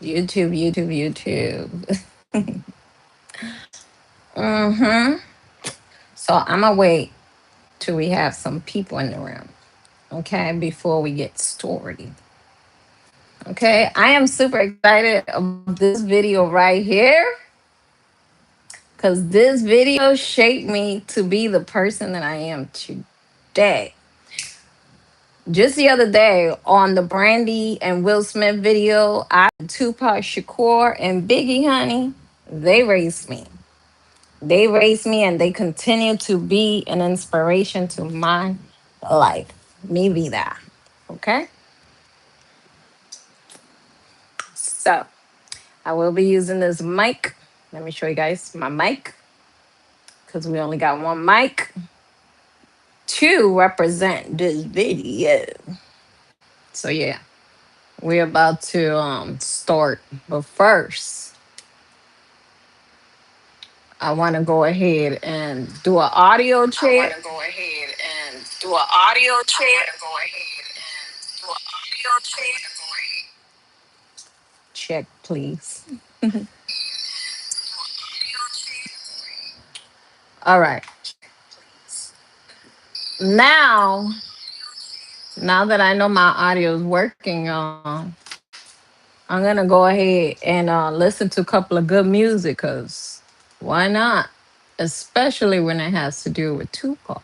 YouTube, YouTube, YouTube. Mm-hmm. So I'm gonna wait till we have some people in the room, okay, before we get started. Okay, I am super excited about this video right here because this video shaped me to be the person that I am today. Just the other day on the Brandy and Will Smith video, Tupac Shakur and Biggie, honey, they raised me. They raised me and they continue to be an inspiration to my life. Me be that. Okay? So I will be using this mic. Let me show you guys my mic because we only got one mic to represent this video. So yeah, we're about to start. But first, I want to go ahead and do an audio check. I want to go ahead and do an audio check. I want to go ahead and do an audio check. Check, please. All right. Now, now that I know my audio is working, I'm gonna go ahead and listen to a couple of good music, cause why not? Especially when it has to do with Tupac.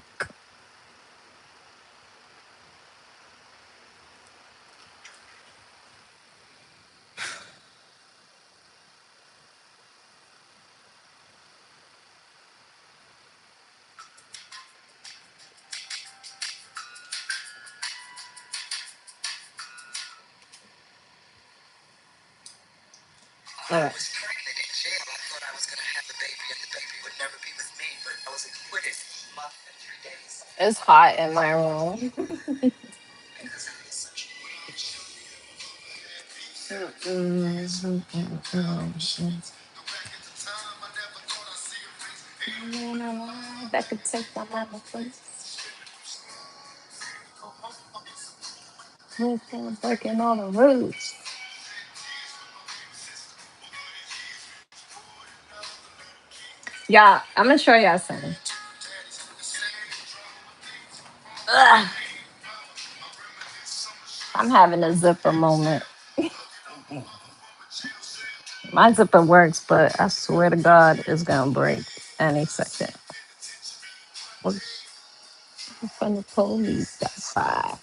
All right. It's hot in my room. That could take my mama place. Breaking all the rules. Yeah, I'm gonna show y'all something. Ugh, I'm having a zipper moment. My zipper works, but I swear to God, it's gonna break any second. What's from the police outside?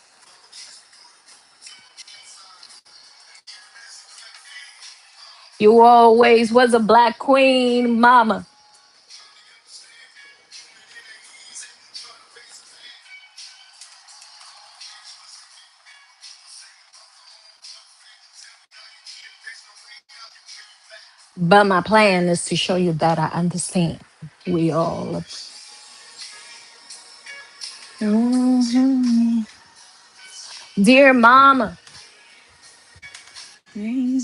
You always was a black queen, mama. But my plan is to show you that I understand. We all. Mhm. Dear mama. Dear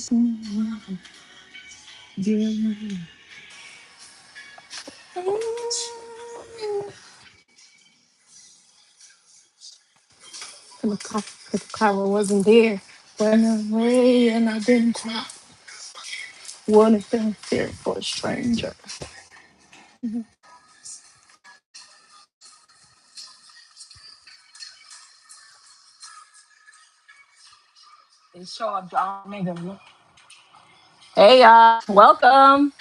the car wasn't there. Went away and I didn't cry. Would have been fear for a stranger. It's y'all, nigga. Hey y'all, welcome.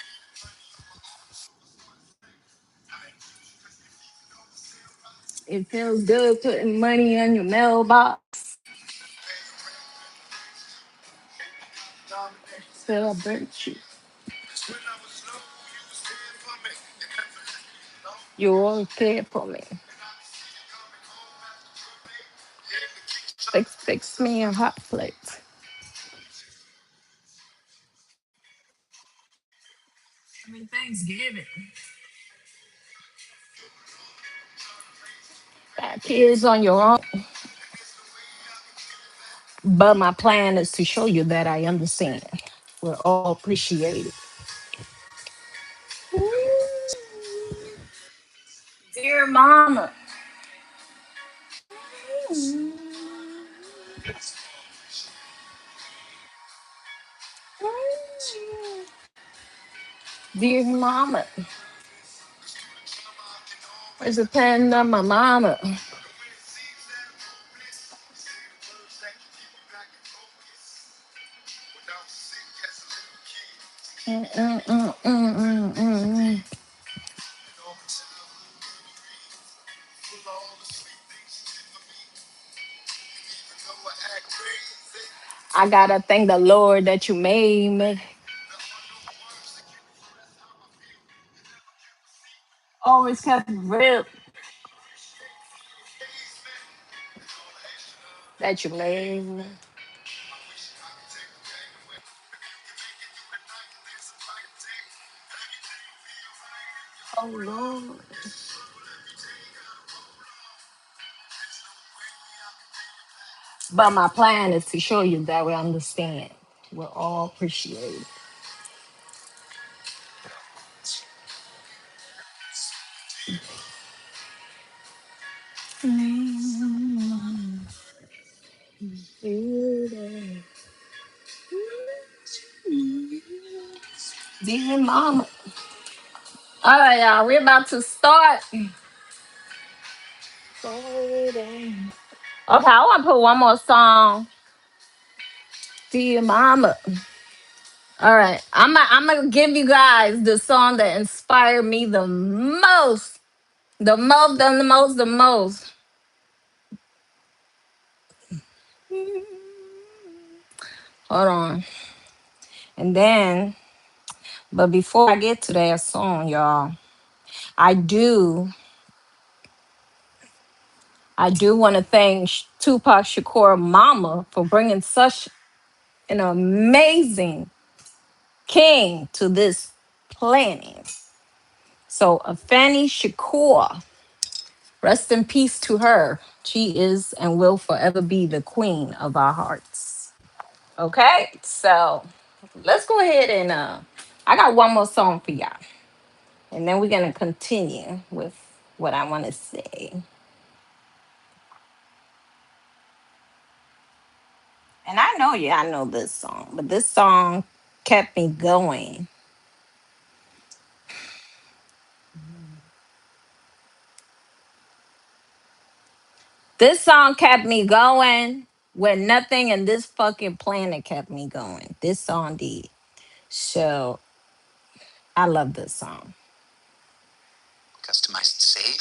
It feels good putting money in your mailbox. Celebrate you. You always cared for me. Fix me a hot plate. Every Thanksgiving. Got kids on your own. But my plan is to show you that I understand. We're all appreciated. Dear mama. Dear mama, it's a pen on my mama. Mm, mm, mm, mm, mm, mm. I gotta thank the Lord that you made me. Always kept it real that you made me. Oh Lord. But my plan is to show you that we understand. We'll all appreciate it. Dear mama. All right, y'all. We're about to start. Okay, I want to put one more song. Dear mama. All right, I'm gonna give you guys the song that inspired me the most, the most. Hold on, and then, but before I get to that song, y'all, I do, I do want to thank Tupac Shakur Mama for bringing such an amazing king to this planet. So, Afeni Shakur, rest in peace to her. She is and will forever be the queen of our hearts. Okay, so let's go ahead and I got one more song for y'all, and then we're gonna continue with what I want to say. And I know y'all know this song, but this song kept me going. This song kept me going when nothing in this fucking planet kept me going. This song did. So I love this song. Customize and save,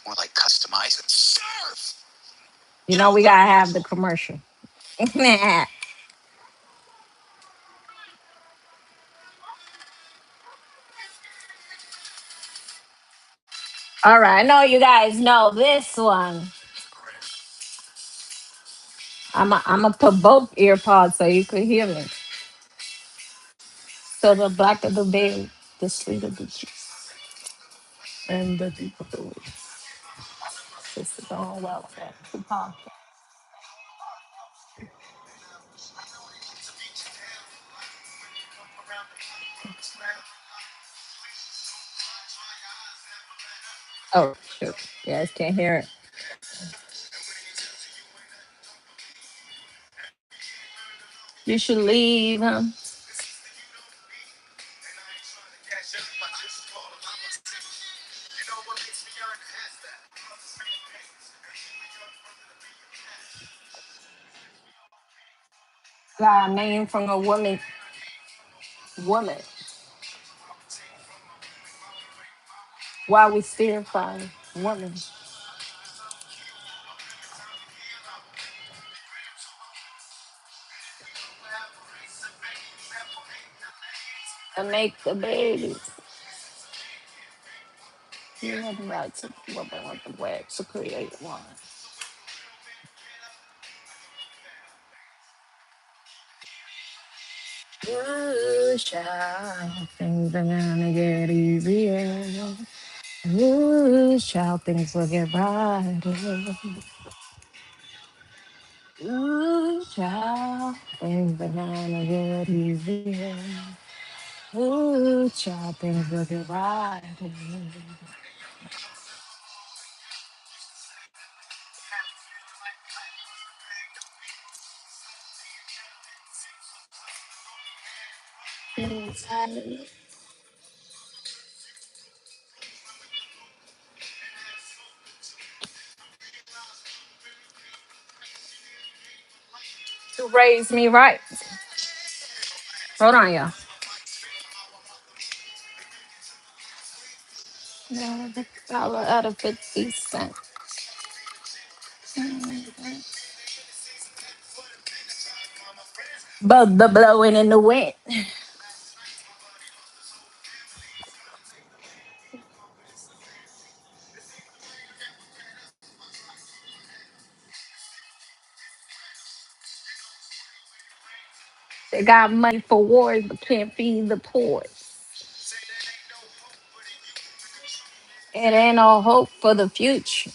more like customize and serve. You know, we gotta have the commercial. All right, I know you guys know this one. I'm gonna put both ear pods so you could hear me. So the blacker the berry, the sweeter the juice, and the deeper the roots. It's going well. Tupac. Oh shoot, you guys can't hear it. You should leave him. Got a name from a woman. Woman. Why we still find woman to make the babies. You have the right to woman with the way to create one. Ooh, child, things are gonna get easier. Ooh, child, things will get brighter. Ooh, child, things are gonna get easier. Ooh, child, things will get brighter. To raise me right. Hold on, y'all. Dollar out of 50 cents. But the blowing in the wind. They got money for wars, but can't feed the poor. It ain't no hope for the future.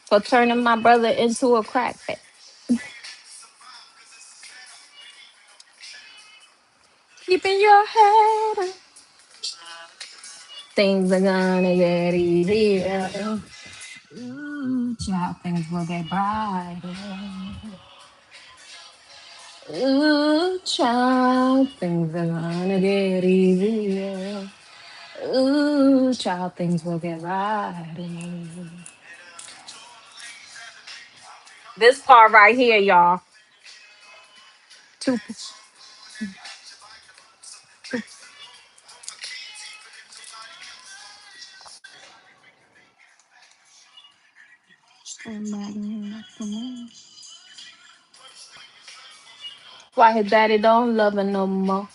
For turning my brother into a crackhead. Keeping your head up. Things are gonna get easier. Ooh, child, things will get brighter. Ooh, child, things are gonna get easier. Ooh, child, things will get brighter. This part right here, y'all. Two, why his daddy don't love her no more?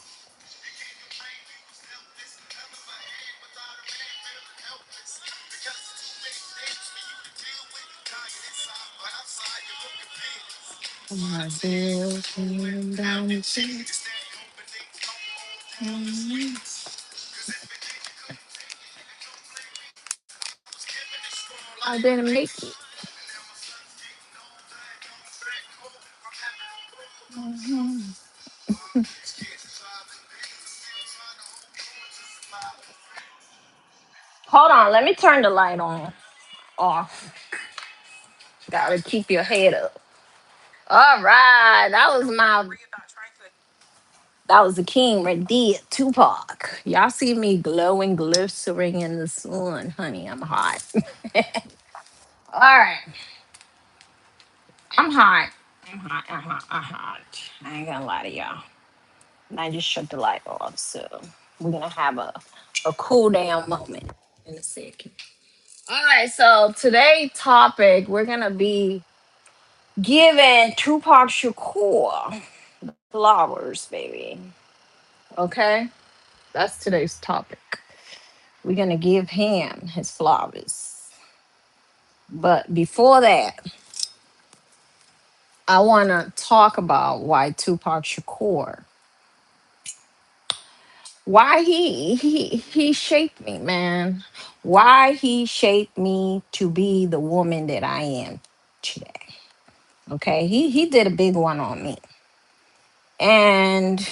My bills came down the stairs. I didn't make it. Hold on, let me turn the light on. Off. Gotta keep your head up. All right, that was the king right there, Tupac. Y'all see me glowing, glistering in the sun, honey. I'm hot. All right, I'm hot. I'm hot. I'm hot. I'm hot. I ain't gonna lie to y'all. And I just shut the light off, so we're gonna have a cool down moment in a second. All right, so today's topic we're gonna be giving Tupac Shakur flowers, baby. Okay, that's today's topic. We're gonna give him his flowers. But before that, I wanna talk about why Tupac Shakur, why he shaped me, man. Why he shaped me to be the woman that I am today. Okay, he did a big one on me. And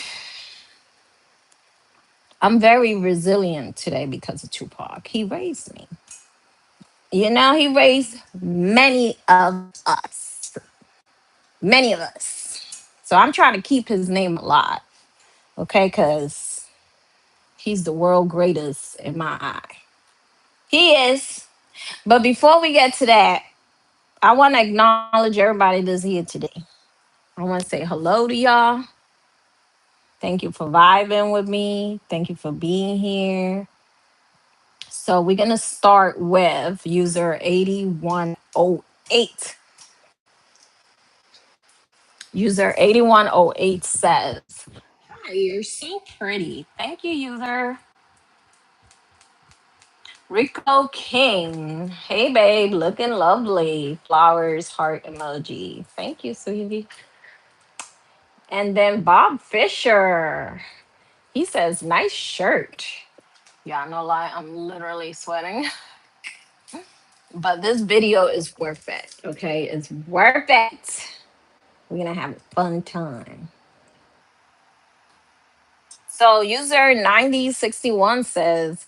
I'm very resilient today because of Tupac. He raised me. You know, he raised many of us. Many of us. So I'm trying to keep his name alive, okay? Because he's the world greatest in my eye. He is. But before we get to that, I want to acknowledge everybody that's here today. I want to say hello to y'all. Thank you for vibing with me. Thank you for being here. So we're going to start with user 8108. User 8108 says, "Hi, you're so pretty. Thank you, user." Rico King. "Hey, babe, looking lovely. Flowers, heart emoji. Thank you, sweetie." And then Bob Fisher. He says, "Nice shirt." Y'all know lie, I'm literally sweating. But this video is worth it. Okay, it's worth it. We're gonna have a fun time. So user 9061 says,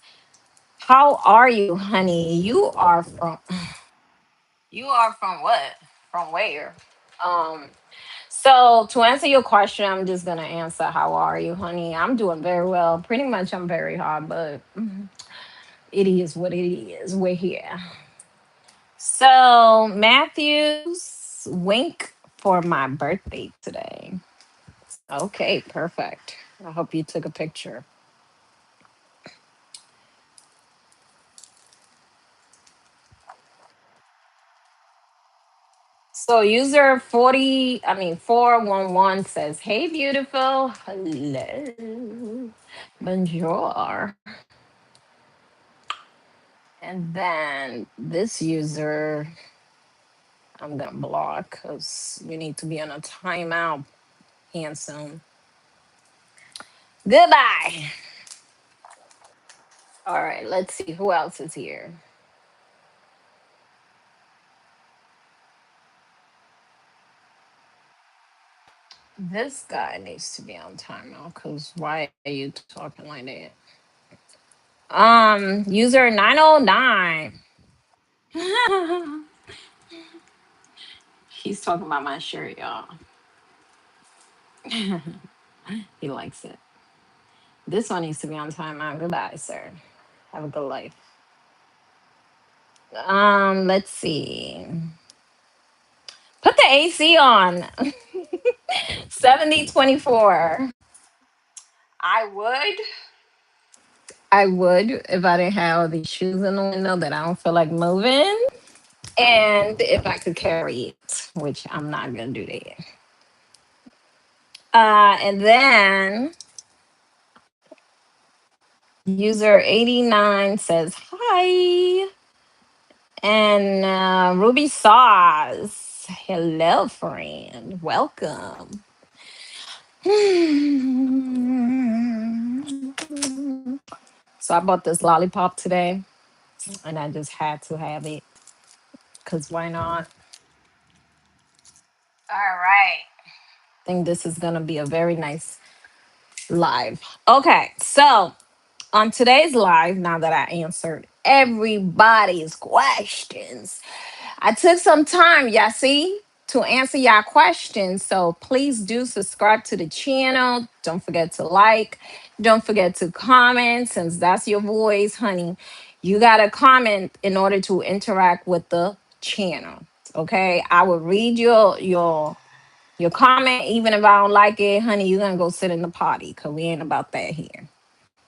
"How are you, honey? You are from what? From where?" Um, So to answer your question, I'm just gonna answer, how are you, honey? I'm doing very well. Pretty much I'm very hard, but it is what it is. We're here. So Matthew's wink for my birthday today. Okay, perfect. I hope you took a picture. So user 411 says, "Hey beautiful. Hello. Bonjour." And then this user I'm gonna block because you need to be on a timeout, handsome. Goodbye. All right, let's see who else is here. This guy needs to be on timeout because why are you talking like that? User 909. He's talking about my shirt, y'all. He likes it. This one needs to be on timeout. Goodbye, sir. Have a good life. Let's see. Put the AC on. 7024. I would. I would if I didn't have all these shoes in the window that I don't feel like moving. And if I could carry it, which I'm not gonna do that. And then user 89 says hi. And Ruby Sauce. Hello, friend. Welcome. So I bought this lollipop today and I just had to have it because why not? All right. I think this is going to be a very nice live. Okay. So on today's live, now that I answered everybody's questions, I took some time, y'all see, to answer y'all questions. So please do subscribe to the channel. Don't forget to like. Don't forget to comment, since that's your voice, honey. You gotta comment in order to interact with the channel. Okay, I will read your comment, even if I don't like it, honey. You're gonna go sit in the party because we ain't about that here.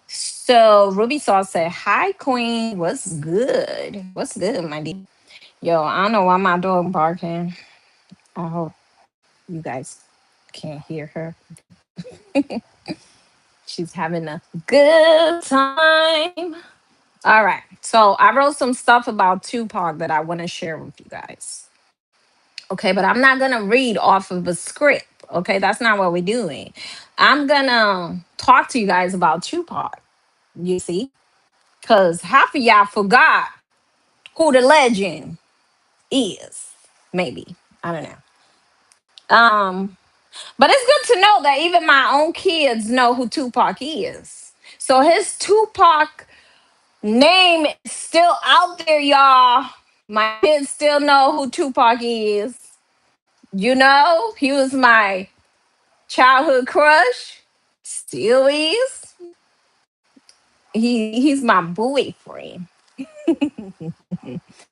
So Ruby Sauce said, "Hi, Queen. What's good? What's good, my dear?" Yo, I don't know why my dog barking. I hope you guys can't hear her. She's having a good time. All right. So I wrote some stuff about Tupac that I want to share with you guys. Okay, but I'm not gonna read off of a script. Okay, that's not what we're doing. I'm gonna talk to you guys about Tupac. You see, because half of y'all forgot who the legend is. Maybe, I don't know. But it's good to know that even my own kids know who Tupac is. So his Tupac name is still out there, y'all. My kids still know who Tupac is. You know, he was my childhood crush. Still is. He's my boyfriend.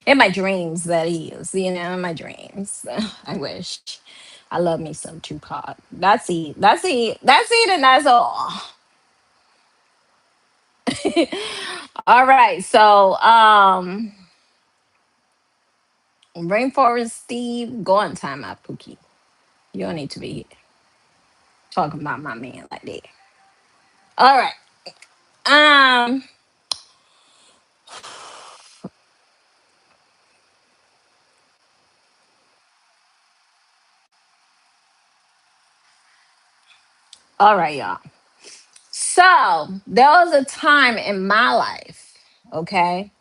In my dreams, that is. You know, in my dreams. I wish. I love me some Tupac. That's it. That's it. That's it, and that's all. All right. So, Rainforest Steve, go on time out, Pookie. You don't need to be talking about my man like that. All right. Um. All right, y'all. So there was a time in my life, okay,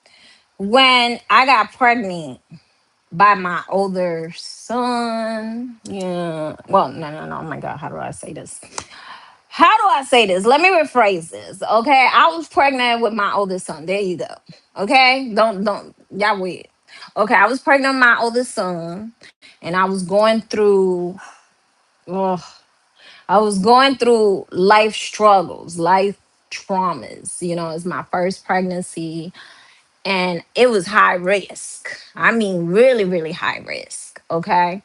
when I got pregnant by my older son. Yeah. Well, no. Oh my God, how do I say this? How do I say this? Let me rephrase this. Okay. I was pregnant with my oldest son. There you go. Okay. Don't y'all weird. Okay. I was pregnant with my oldest son and I was going through Ugh. I was going through life struggles, life traumas. It's my first pregnancy, and it was high risk. I mean, really, really high risk. Okay.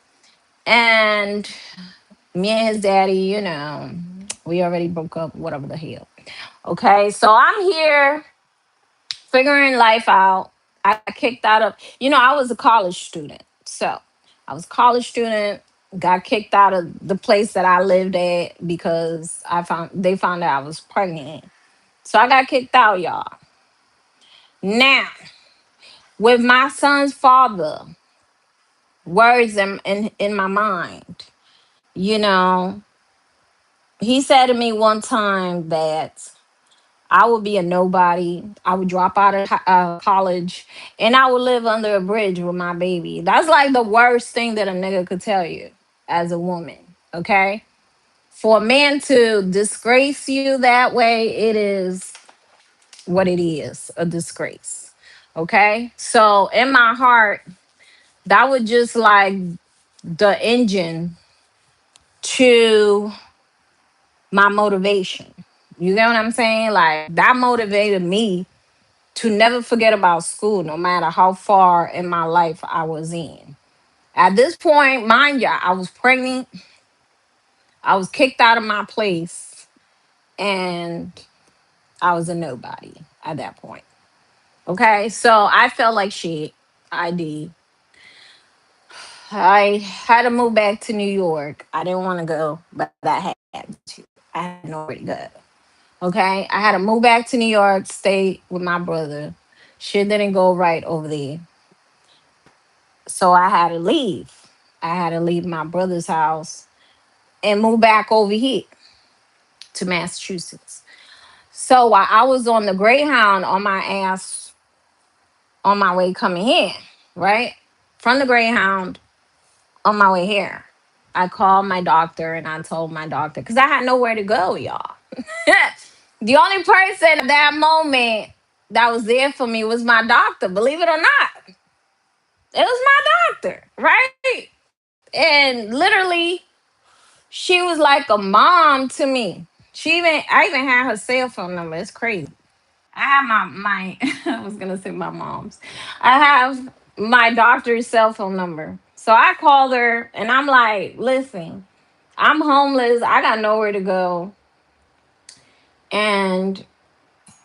And me and his daddy, we already broke up, whatever the hell. Okay. So I'm here figuring life out. I kicked out of, I was a college student. So I was a college student, got kicked out of the place that I lived at because they found out I was pregnant. So I got kicked out, y'all. Now, with my son's father, words in my mind, you know, he said to me one time that I would be a nobody. I would drop out of college and I would live under a bridge with my baby. That's like the worst thing that a nigga could tell you as a woman. Okay. For a man to disgrace you that way, it is what it is, a disgrace. Okay. So in my heart, that was just like the engine to my motivation. You get what I'm saying? Like that motivated me to never forget about school, no matter how far in my life I was in. At this point, mind you, I was pregnant, I was kicked out of my place, and I was a nobody at that point. Okay, so I felt like shit. I did. I had to move back to New York. I didn't want to go, but I had to. I had nowhere to go. Okay, I had to move back to New York, stay with my brother. Shit didn't go right over there. So I had to leave. I had to leave my brother's house and move back over here to Massachusetts. So while I was on the Greyhound on my ass on my way coming here, right? From the Greyhound on my way here, I called my doctor and I told my doctor, because I had nowhere to go, y'all. The only person at that moment that was there for me was my doctor, believe it or not. It was my doctor, right? And literally, she was like a mom to me. I even had her cell phone number. It's crazy. I have my I was gonna say my mom's. I have my doctor's cell phone number. So I called her and I'm like, listen, I'm homeless. I got nowhere to go. And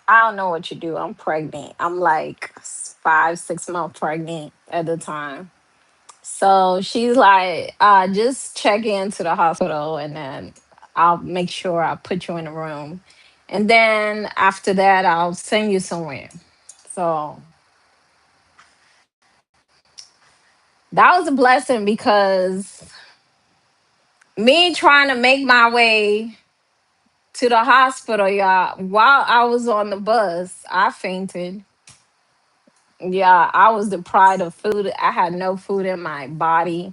I don't know what you do. I'm pregnant. I'm like 5, 6 months pregnant at the time. So she's like, just check into the hospital and then I'll make sure I put you in a room. And then after that, I'll send you somewhere. So that was a blessing because me trying to make my way to the hospital, y'all, while I was on the bus, I fainted. Yeah, I was deprived of food. I had no food in my body.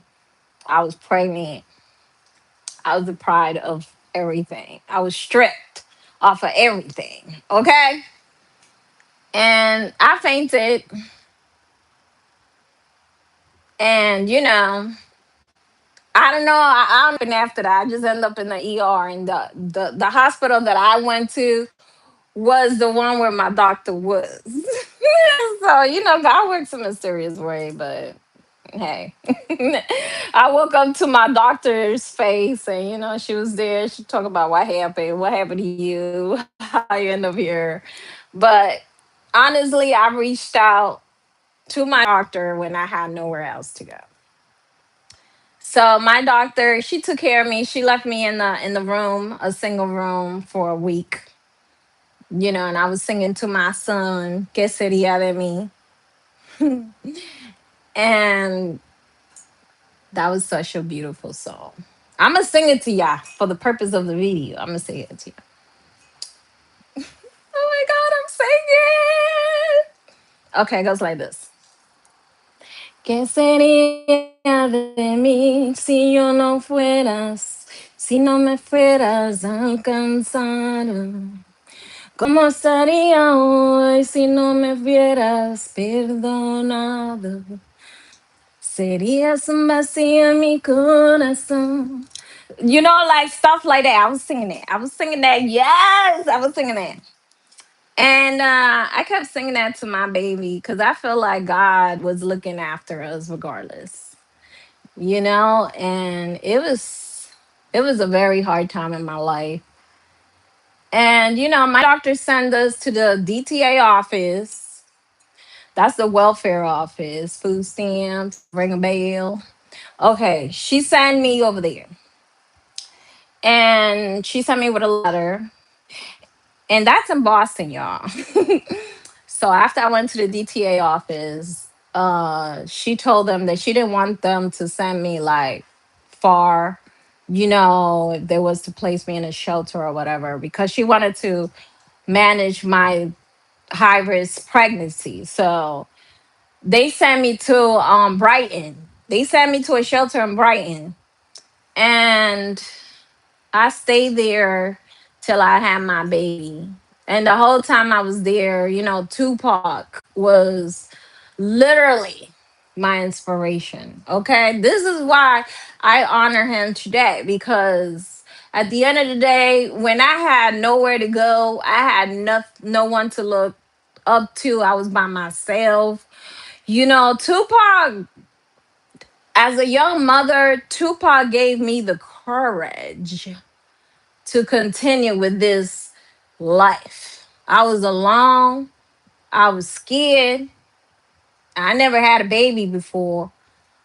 I was pregnant. I was deprived of everything. I was stripped off of everything. Okay. And I fainted. And, I don't know. I don't even after that. I just ended up in the ER. And the hospital that I went to was the one where my doctor was. So, God works a mysterious way, but hey. I woke up to my doctor's face and she was there. She talked about what happened to you, how you end up here. But honestly, I reached out to my doctor when I had nowhere else to go. So my doctor, she took care of me. She left me in the room, a single room for a week. And I was singing to my son, Que sería de mí? And that was such a beautiful song. I'm gonna sing it to y'all for the purpose of the video. I'm gonna sing it to you. Oh my god, I'm singing. Okay, it goes like this. ¿Qué sería de mí si yo no fueras, si no me fueras alcanzado? ¿Cómo estaría hoy si no me hubieras perdonado? Serías un vacío en mi corazón. like stuff like that. I was singing it. I was singing that. Yes, I was singing that. And I kept singing that to my baby because I feel like God was looking after us regardless, and it was a very hard time in my life. And my doctor sent us to the DTA office. That's the welfare office, food stamps, ring a bell. Okay, she sent me over there. And she sent me with a letter. And that's in Boston, y'all. So after I went to the DTA office, she told them that she didn't want them to send me like far, if there was to place me in a shelter or whatever, because she wanted to manage my high risk pregnancy. So they sent me to Brighton. They sent me to a shelter in Brighton. And I stayed there till I had my baby. And the whole time I was there, Tupac was literally my inspiration. Okay. This is why I honor him today, because at the end of the day, when I had nowhere to go, I had no one to look up to. I was by myself. Tupac, as a young mother, Tupac gave me the courage to continue with this life. I was alone. I was scared. I never had a baby before.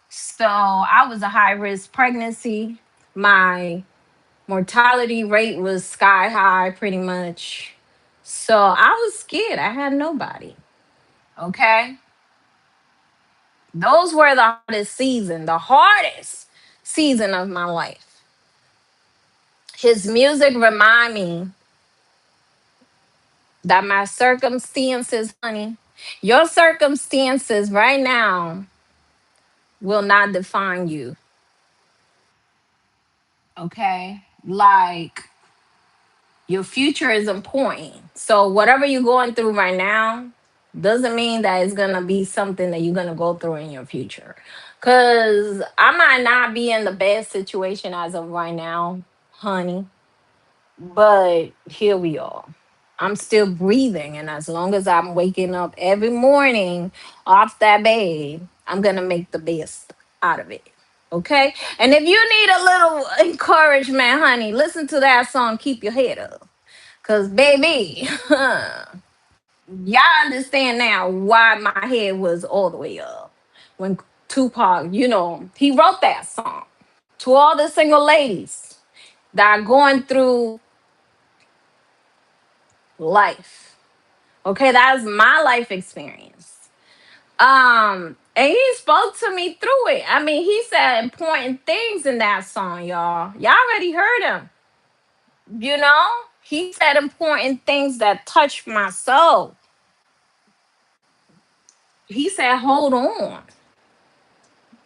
So I was a high risk pregnancy. My mortality rate was sky high, pretty much. So I was scared. I had nobody. Okay. Those were the hardest season of my life. His music remind me that my circumstances, honey, your circumstances right now will not define you. Okay. Like, your future is important. So whatever you're going through right now doesn't mean that it's gonna be something that you're gonna go through in your future. Cause I might not be in the best situation as of right now, honey. But here we are. I'm still breathing. And as long as I'm waking up every morning off that bed, I'm going to make the best out of it. Okay? And if you need a little encouragement, honey, listen to that song, Keep Your Head Up. Because, baby, y'all understand now why my head was all the way up. When Tupac, he wrote that song to all the single ladies that are going through life. Okay, that's my life experience. And he spoke to me through it. I mean, he said important things in that song, y'all. Y'all already heard him. You know, he said important things that touched my soul. He said, "Hold on."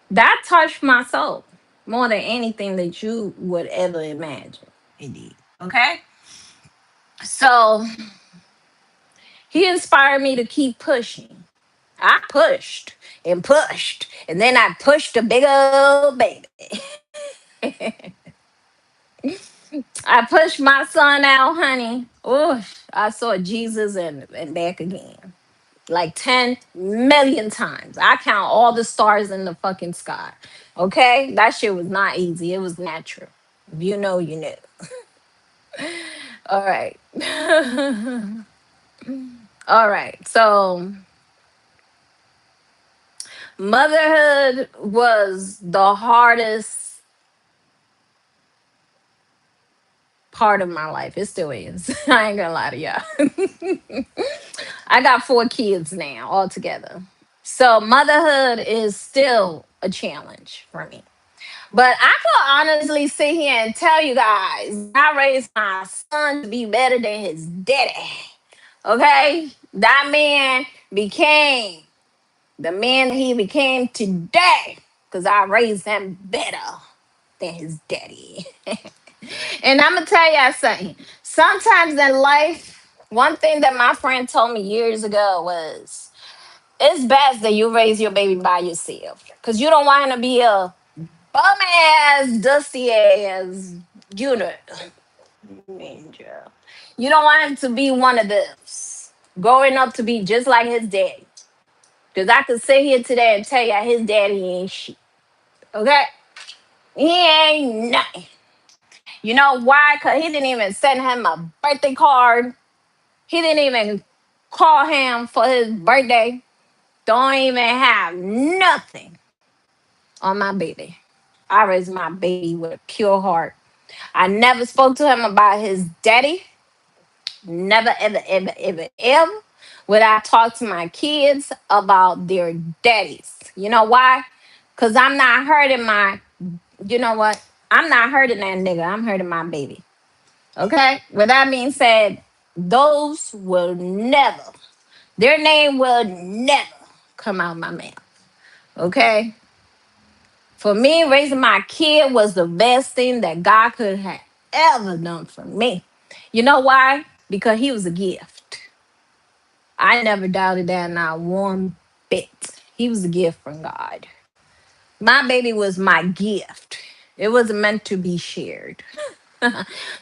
That touched my soul more than anything that you would ever imagine. Indeed. Okay. So he inspired me to keep pushing. I pushed and pushed, and then I pushed a big old baby. I pushed my son out, honey. Oh, I saw Jesus and back again. Like 10 million times. I count all the stars in the fucking sky. Okay? That shit was not easy. It was natural. If you know, you know. All right. All right. So motherhood was the hardest part of my life. It still is. I ain't gonna lie to y'all. I got 4 kids now altogether. So motherhood is still a challenge for me. But I could honestly sit here and tell you guys, I raised my son to be better than his daddy. Okay? That man became the man that he became today because I raised him better than his daddy. And I'm going to tell you something. Sometimes in life, one thing that my friend told me years ago was, it's best that you raise your baby by yourself because you don't want him to be a bum ass, dusty ass unit. Ninja. You don't want him to be one of those. Growing up to be just like his daddy. Because I could sit here today and tell you his daddy ain't shit. Okay? He ain't nothing. You know why? Because he didn't even send him a birthday card. He didn't even call him for his birthday. Don't even have nothing on my baby. I raised my baby with a pure heart. I never spoke to him about his daddy. Never, ever, ever, ever, ever would I talk to my kids about their daddies. You know why? Because I'm not hurting my, you know what? I'm not hurting that nigga. I'm hurting my baby. Okay? With that being said, those will never, their name will never come out my mouth. Okay? For me, raising my kid was the best thing that God could have ever done for me. You know why? Because he was a gift. I never doubted that, not one bit. He was a gift from God. My baby was my gift. It was meant to be shared.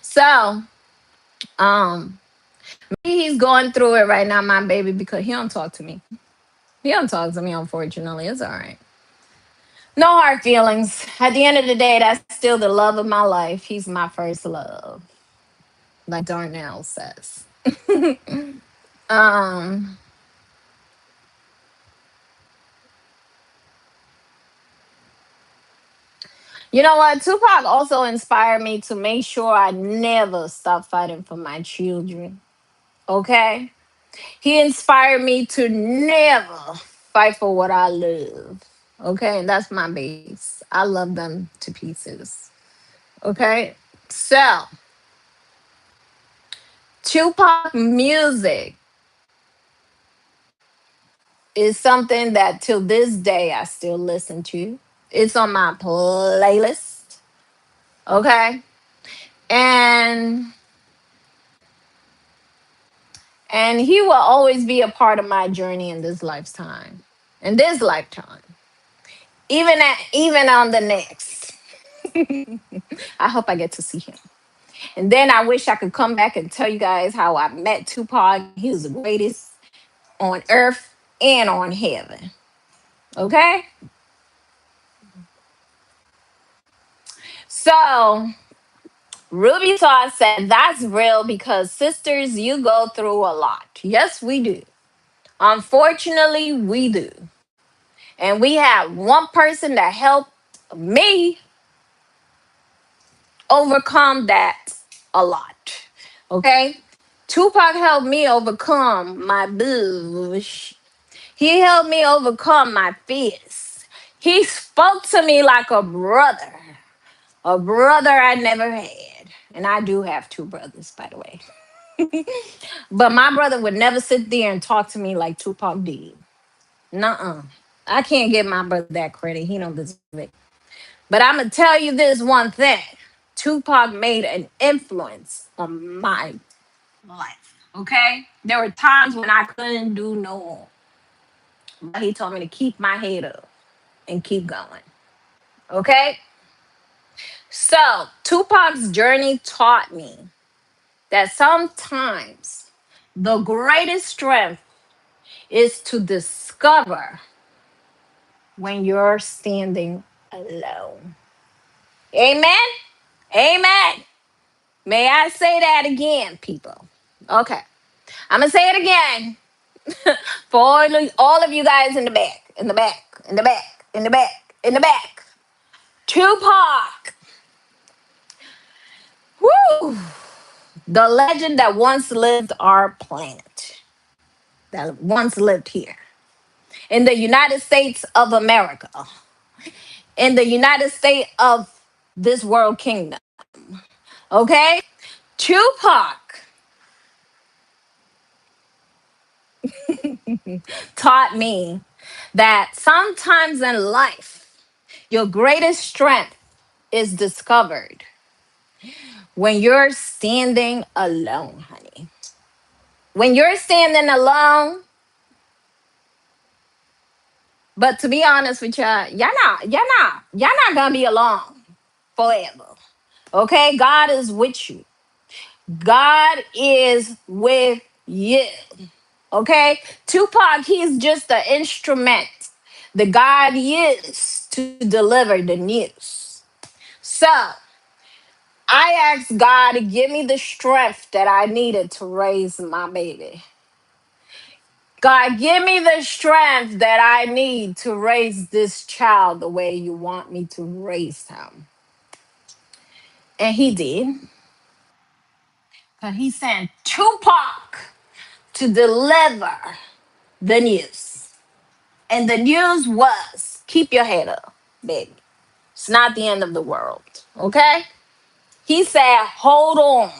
So, um, maybe he's going through it right now, my baby, because he don't talk to me. He don't talk to me, unfortunately. It's all right. No hard feelings. At the end of the day, that's still the love of my life. He's my first love, like Darnell says. um, you know what? Tupac also inspired me to make sure I never stop fighting for my children. Okay? He inspired me to never fight for what I love. Okay? And that's my base. I love them to pieces. Okay? So, Tupac music is something that till this day I still listen to. It's on my playlist. Okay? And he will always be a part of my journey in this lifetime. In this lifetime. Even on the next. I hope I get to see him. And then I wish I could come back and tell you guys how I met Tupac. He was the greatest on earth and on heaven. Okay? So Ruby Todd said, that's real because sisters, you go through a lot. Yes, we do. Unfortunately, we do. And we have one person that helped me overcome that a lot. Okay? Tupac helped me overcome my bush. He helped me overcome my fears. He spoke to me like a brother I never had. And I do have two brothers, by the way. But my brother would never sit there and talk to me like Tupac did. Nuh-uh. I can't give my brother that credit. He don't deserve it. But I'm gonna tell you this one thing. Tupac made an influence on my life. Okay? There were times when I couldn't do no more. But he told me to keep my head up and keep going. Okay? So Tupac's journey taught me that sometimes the greatest strength is to discover when you're standing alone. Amen? Amen. May I say that again, people? Okay. I'm going to say it again for all of you guys in the back, in the back, in the back, in the back, in the back. Tupac. Woo! The legend that once lived our planet, that once lived here in the United States of America, in the United States of this world kingdom. Okay? Tupac taught me that sometimes in life, your greatest strength is discovered when you're standing alone, honey. When you're standing alone, But to be honest with y'all, y'all not gonna be alone forever. Okay, God is with you. God is with you. Okay, Tupac, he's just the instrument that God used to deliver the news. So I asked God to give me the strength that I needed to raise my baby. God, give me the strength that I need to raise this child the way you want me to raise him. And he did. He sent Tupac to deliver the news. And the news was keep your head up, baby. It's not the end of the world. Okay? He said, hold on.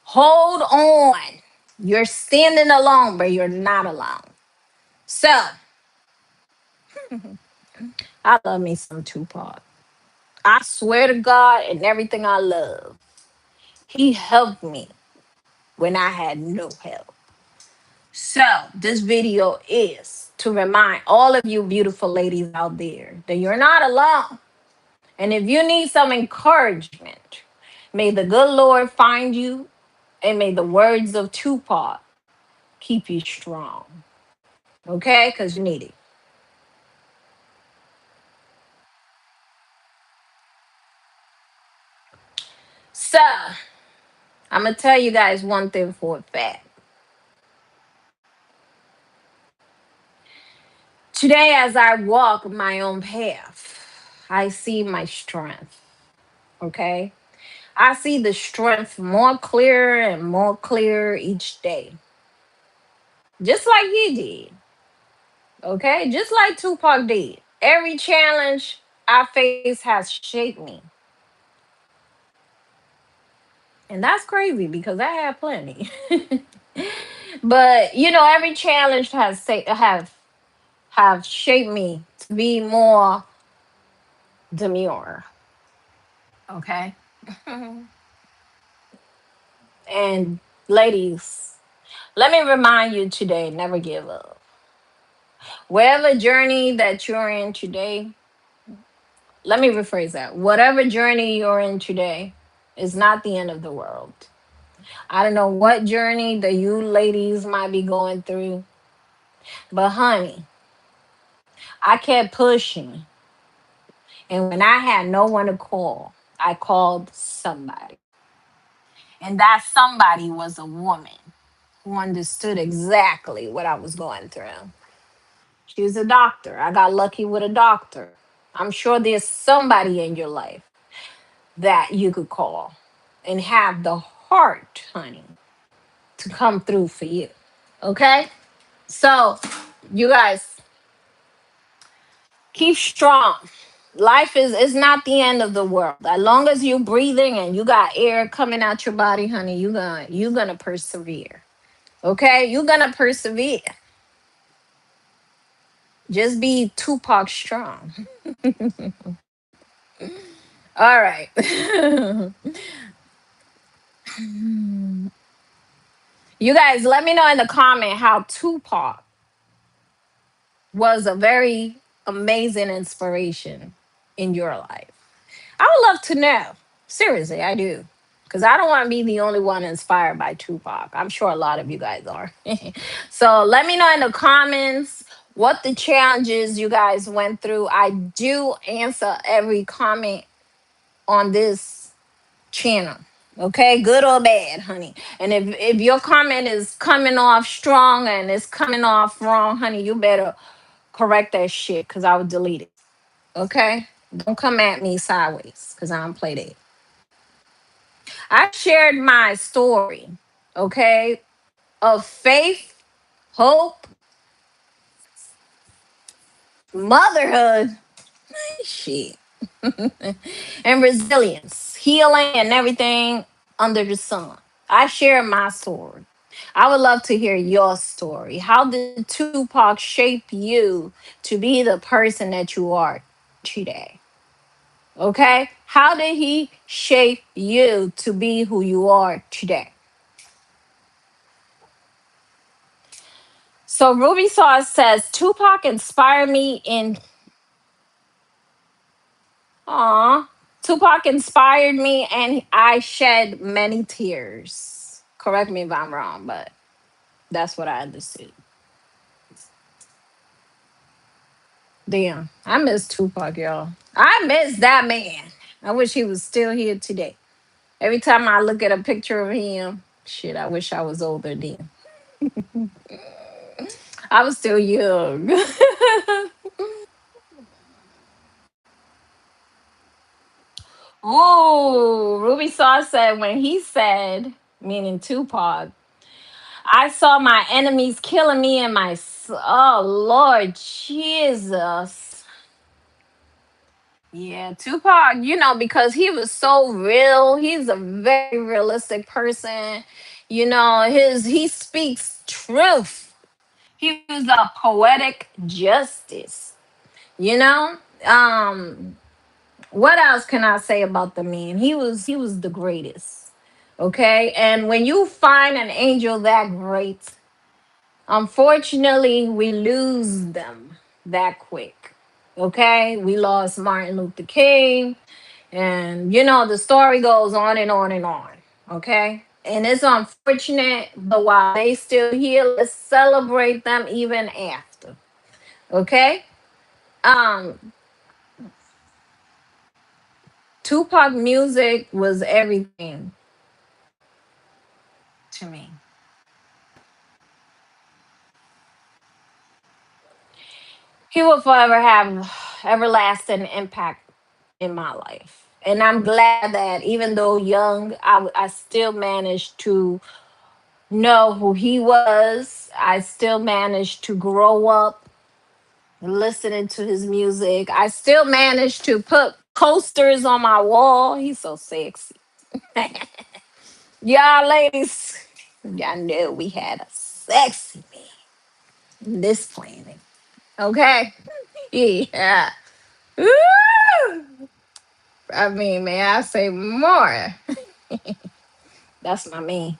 Hold on. You're standing alone, but you're not alone. So, I love me some Tupac. I swear to God and everything I love, he helped me when I had no help. So, this video is to remind all of you beautiful ladies out there that you're not alone. And if you need some encouragement, may the good Lord find you and may the words of Tupac keep you strong. Okay? Because you need it. So, I'm going to tell you guys one thing for a fact. Today, as I walk my own path, I see my strength. Okay? I see the strength more clearer and more clear each day. Just like you did. Okay? Just like Tupac did. Every challenge I face has shaped me. And that's crazy because I have plenty. But you know, every challenge have shaped me to be more demure. Okay. And ladies, let me remind you today, never give up. Whatever journey that you're in today, let me rephrase that. Whatever journey you're in today is not the end of the world. I don't know what journey that you ladies might be going through, but honey, I kept pushing. And when I had no one to call, I called somebody. And that somebody was a woman who understood exactly what I was going through. She was a doctor. I got lucky with a doctor. I'm sure there's somebody in your life that you could call and have the heart, honey, to come through for you. Okay? So, you guys, keep strong. Life is not the end of the world. As long as you're breathing and you got air coming out your body, honey, you're gonna persevere. Okay? You're gonna persevere. Just be Tupac strong. All right. You guys, let me know in the comment how Tupac was a very amazing inspiration in your life. I would love to know. Seriously, I do. Because I don't want to be the only one inspired by Tupac. I'm sure a lot of you guys are. So let me know in the comments what the challenges you guys went through. I do answer every comment on this channel. Okay, good or bad, honey. And if your comment is coming off strong and it's coming off wrong, honey, you better correct that shit because I will delete it. Okay? Don't come at me sideways because I don't play that. I shared my story, okay, of faith, hope, motherhood, shit, and resilience, healing, and everything under the sun. I share my story. I would love to hear your story. How did Tupac shape you to be the person that you are today? Okay? How did he shape you to be who you are today? So Ruby Sauce says Tupac inspired me in aw. Tupac inspired me and I shed many tears. Correct me if I'm wrong, but that's what I understood. Damn. I miss Tupac, y'all. I miss that man. I wish he was still here today. Every time I look at a picture of him, shit, I wish I was older then. I was still young. Oh, Ruby Sauce said when he said, meaning Tupac, I saw my enemies killing me in my. Oh, Lord Jesus. Yeah, Tupac, because he was so real. He's a very realistic person. He speaks truth. He was a poetic justice. You know? Um, what else can I say about the man? He was the greatest. Okay? And when you find an angel that great, unfortunately, we lose them that quick. Okay? We lost Martin Luther King. And, the story goes on and on and on. Okay? And it's unfortunate, but while they still here, let's celebrate them even after. Okay? Um, Tupac music was everything to me. He will forever have everlasting impact in my life. And I'm glad that even though young, I still managed to know who he was. I still managed to grow up listening to his music. I still managed to put posters on my wall. He's so sexy. Y'all ladies, y'all knew we had a sexy man on this planet. Okay? Yeah. Woo! I mean, may I say more? That's my man.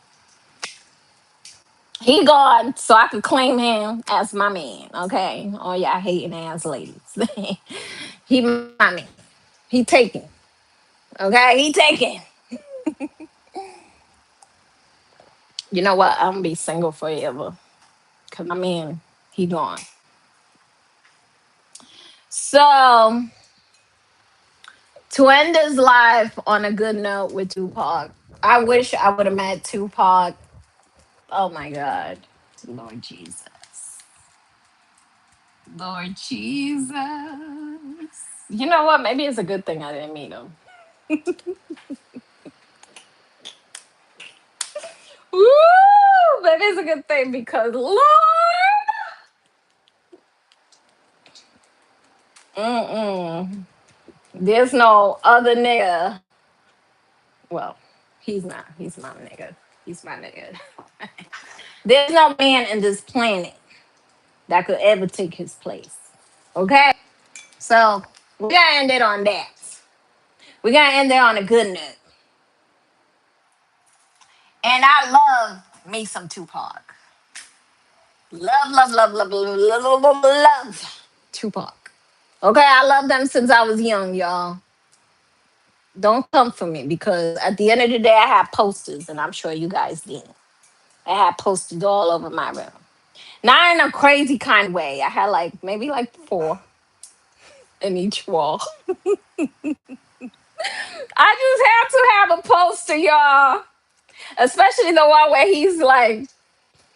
He gone, so I could claim him as my man. Okay, all y'all hating ass ladies. He my man. He taken. Okay, he taken. You know what? I'm gonna be single forever. Cause my man, he gone. So to end this life on a good note with Tupac, I wish I would have met Tupac. Oh my God, Lord Jesus. Lord Jesus. You know what? Maybe it's a good thing I didn't meet him. Woo! Maybe it's a good thing because Lord, mm-mm. There's no other nigga. Well, he's not. He's my nigga. He's my nigga. There's no man in this planet that could ever take his place. Okay? So we gotta end it on that. We gotta end it on a good note. And I love me some Tupac. Love, love, love, love, love, love, love, love Tupac. Okay, I love them since I was young, y'all. Don't come for me because at the end of the day, I had posters, and I'm sure you guys did. I had posters all over my room. Not in a crazy kind of way. I had like maybe like four in each wall. I just have to have a poster, y'all. Especially the one where he's like,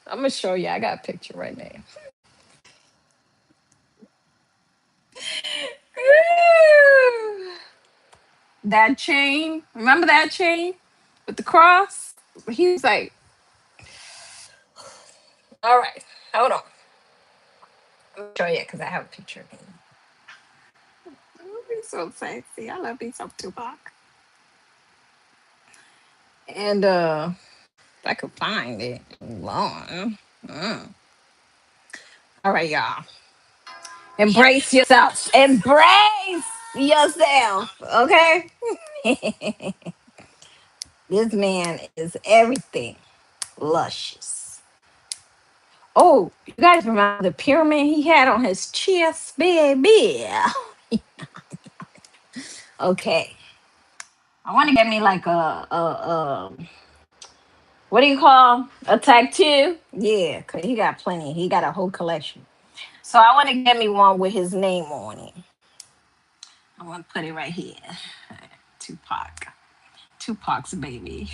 I'm gonna show you. I got a picture right now. That chain, remember that chain with the cross? He was like, all right, hold on. I'm gonna show you because I have a picture of him. Oh, he's so sexy. I love me some Tupac. And if I could find it. Long. Mm. All right, y'all. Embrace yourself. Embrace yourself. Okay? This man is everything luscious. Oh, you guys remember the pyramid he had on his chest, baby? Okay, I want to get me like a what do you call a tattoo? Yeah, cause he got plenty. He got a whole collection. So I want to get me one with his name on it. I want to put it right here. Tupac. Tupac's baby.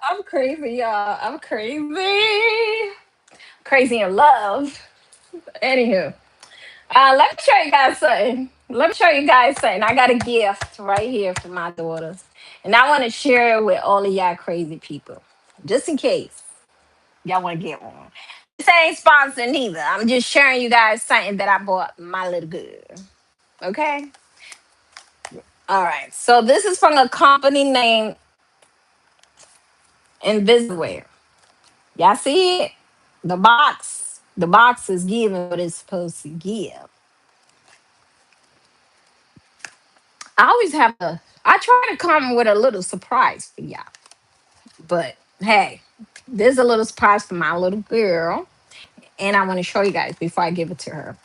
I'm crazy, y'all. I'm crazy. Crazy in love. Anywho, let me show you guys something. Let me show you guys something. I got a gift right here for my daughters. And I want to share it with all of y'all crazy people. Just in case y'all want to get one. This ain't sponsored neither. I'm just sharing you guys something that I bought my little girl. Okay? All right. So this is from a company named Invisware. Y'all see it? The box. The box is giving what it's supposed to give. I always have a. I try to come with a little surprise for y'all. But hey, there's a little surprise for my little girl. And I want to show you guys before I give it to her.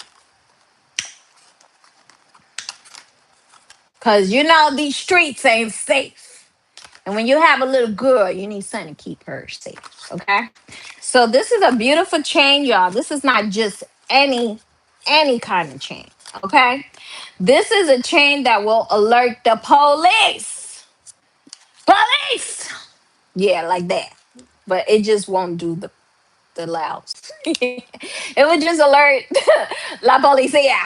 Because you know, these streets ain't safe. And when you have a little girl, you need something to keep her safe. Okay. So this is a beautiful chain, y'all. This is not just any kind of chain. Okay. This is a chain that will alert the police. Police! Yeah, like that. But it just won't do the louds. It would just alert la policia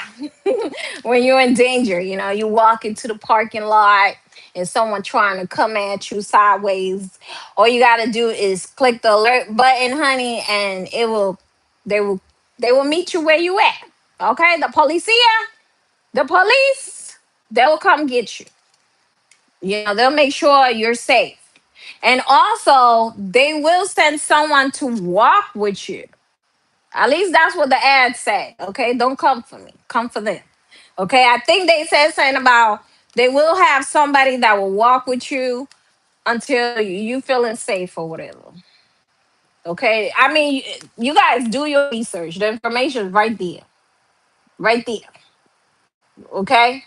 when you're in danger. You know, you walk into the parking lot and someone trying to come at you sideways. All you gotta do is click the alert button, honey, and they will they will meet you where you at. Okay, the policia, the police, they will come get you. You know, they'll make sure you're safe. And also, they will send someone to walk with you. At least that's what the ad said. Okay, don't come for me. Come for them. Okay, I think they said something about they will have somebody that will walk with you until you feeling safe or whatever. Okay, I mean, you guys do your research. The information is right there, right there. Okay,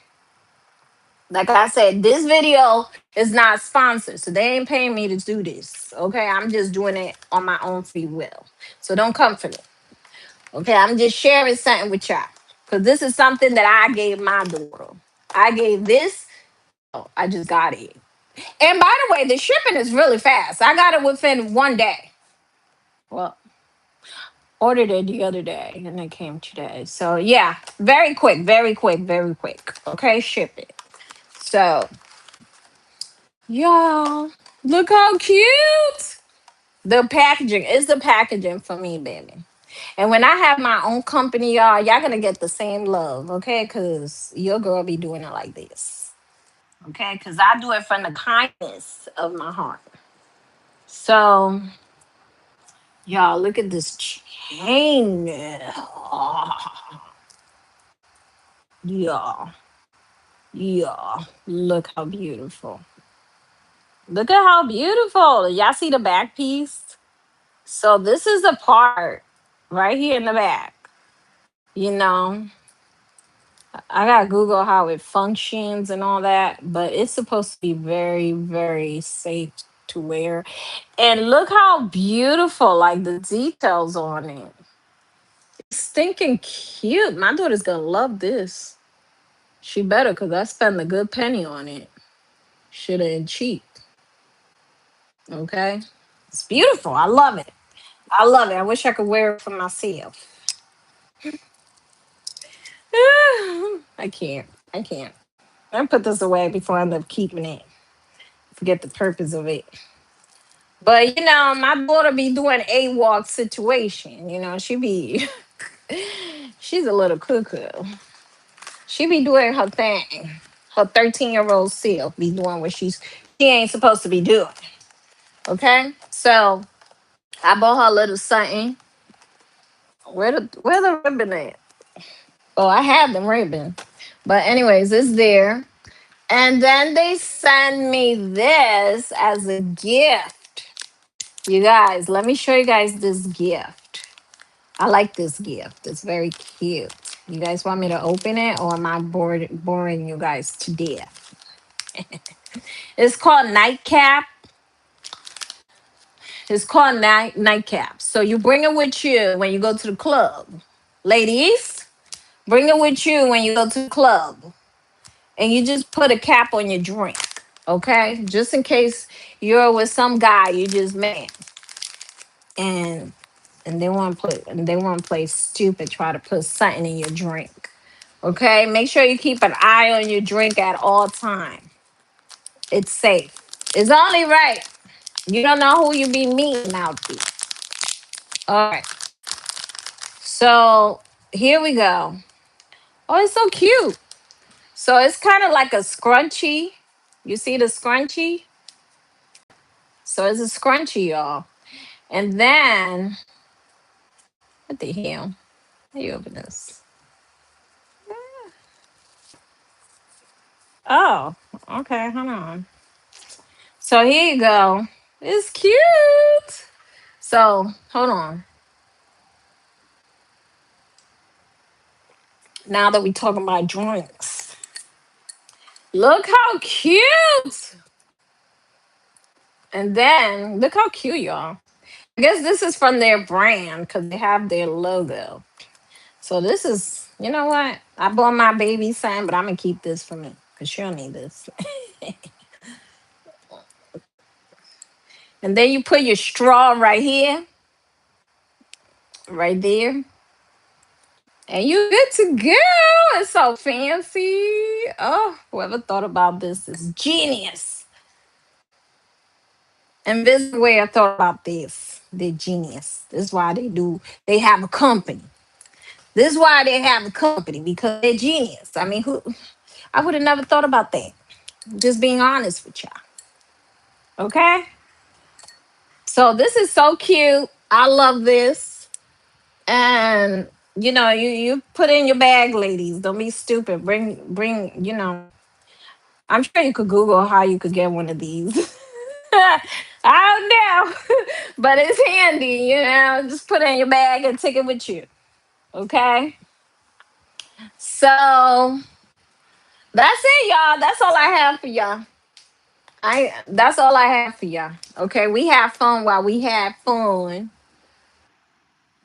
like I said, this video is not sponsored, so they ain't paying me to do this. Okay, I'm just doing it on my own free will. So don't come for me. Okay, I'm just sharing something with y'all. Because this is something that I gave my daughter. I gave this, oh, I just got it. And by the way, the shipping is really fast. I got it within 1 day. Well, ordered it the other day and it came today. So yeah, very quick, very quick, very quick. Okay, ship it. So, y'all, look how cute. The packaging is the packaging for me, baby. And when I have my own company, y'all gonna get the same love, okay? Cause your girl be doing it like this. Okay, cause I do it from the kindness of my heart. So, y'all, look at this chain. Oh, yeah, yeah. Look how beautiful. Look at how beautiful. Y'all see the back piece? So this is the part right here in the back. You know, I gotta Google how it functions and all that, but it's supposed to be very, very safe to wear. And look how beautiful, like the details on it. It's stinking cute. My daughter's gonna love this. She better, because I spent a good penny on it. Shit ain't cheap. Okay? It's beautiful. I love it. I love it. I wish I could wear it for myself. I can't. I can't. I put this away before I end up keeping it. Forget the purpose of it. But you know, my daughter be doing a walk situation. You know, she be she's a little cuckoo. She be doing her thing. Her 13-year-old self be doing what she ain't supposed to be doing. Okay? So I bought her a little something. Where the ribbon at? Oh, I have the ribbon. But anyways, it's there. And then they send me this as a gift. You guys, let me show you guys this gift. I like this gift. It's very cute. You guys want me to open it or am I boring you guys to death? It's called Nightcap. It's called Nightcap. So you bring it with you when you go to the club. Ladies, bring it with you when you go to the club. And you just put a cap on your drink. Okay? Just in case you're with some guy you just met. And they want to play stupid, try to put something in your drink. Okay? Make sure you keep an eye on your drink at all time. It's safe. It's only right. You don't know who you be meeting out there. All right. So here we go. Oh, it's so cute. So it's kind of like a scrunchie. You see the scrunchie? So it's a scrunchie, y'all. And then, what the hell? How you open this? Oh, okay. Hold on. So here you go. It's cute. So hold on. Now that we talking about drinks, look how cute. And then look how cute, y'all. I guess this is from their brand because they have their logo. So this is, you know what? I bought my baby son, but I'm gonna keep this for me because she'll need this. And then you put your straw right here, right there, and you good to go. It's so fancy. Oh, whoever thought about this is genius. And this is where I thought about this. They're genius. This is why they do. They have a company. This is why they have a company because they're genius. I mean, who? I would have never thought about that. Just being honest with y'all. Okay. So this is so cute. I love this. And you put in your bag, ladies. Don't be stupid. Bring. I'm sure you could Google how you could get one of these. I don't know. But it's handy. Just put it in your bag and take it with you. Okay? So that's it, y'all. That's all I have for y'all. I That's all I have for y'all. Okay, we have fun while we have fun.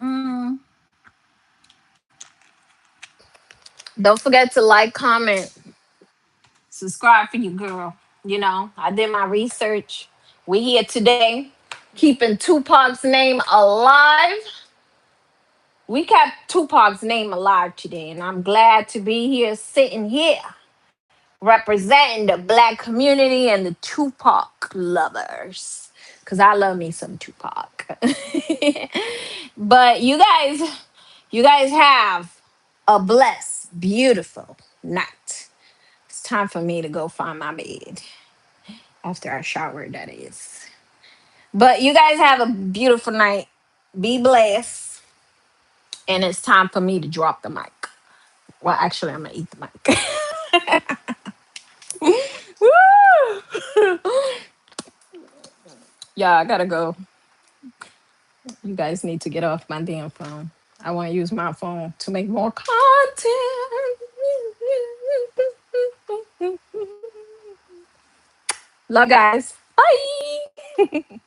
Mm. Don't forget to like, comment, subscribe for you, girl. I did my research. We here today, keeping Tupac's name alive. We kept Tupac's name alive today, and I'm glad to be here, sitting here, representing the black community and the Tupac lovers. Cause I love me some Tupac. But you guys have a blessed, beautiful night. It's time for me to go find my bed after I shower, that is. But you guys have a beautiful night. Be blessed. And it's time for me to drop the mic. Well, actually, I'm going to eat the mic. Woo! Yeah, I got to go. You guys need to get off my damn phone. I want to use my phone to make more content. Love, guys. Bye.